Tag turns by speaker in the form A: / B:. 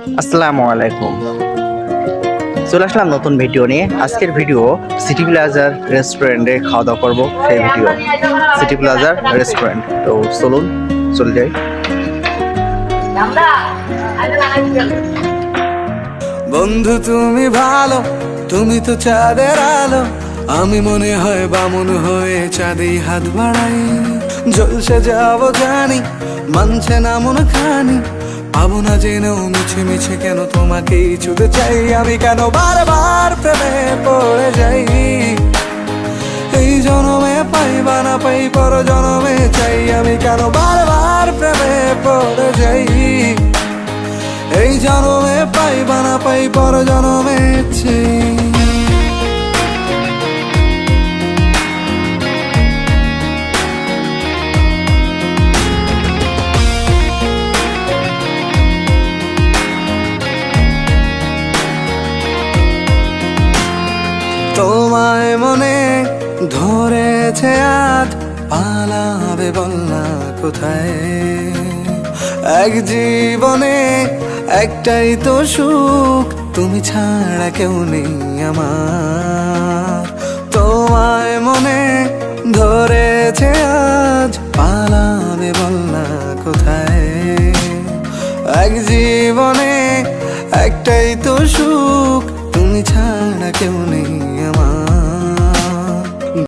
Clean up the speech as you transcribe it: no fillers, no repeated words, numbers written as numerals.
A: আসসালামু আলাইকুম। চলে আসলাম নতুন ভিডিও নিয়ে। আজকের ভিডিও সিটি প্লাজার রেস্টুরেন্টে খাওয়া দাওয়া করবো, সেই ভিডিও। সিটি প্লাজার রেস্টুরেন্ট, তো চলুন চলে যাই।
B: বন্ধু তুমি ভালো, তুমি তো চাঁদের আলো। আমি মনে হয় বামুন হয়ে চাঁদে হাত বাড়াই। জলসে যাবো জানি, মানছে না মন খানি। পাবো না জেনেও মিছে মিছে কেন তোমাকেই ছুতে চাই। আমি কেন বারবার প্রেমে পড়ে যাই। এই জনমে পাই বা না পাই, পর জনমে চাই। আমি কেন বারবার প্রেমে পড়ে যাই। এই জনমে পাই বা না পাই, পর জনমে চাই। তোমায় মনে ধরেছে আজ, পালাবে বল না কোথায়। এক জীবনে একটাই তো সুখ, তুমি ছাড়া কেউ নেই আমার। তোমায় মনে ধরেছে আজ, পালাবে বল না কোথায়। এক জীবনে একটাই তো সুখ, তুমি ছাড়া কেউ নেই আমার।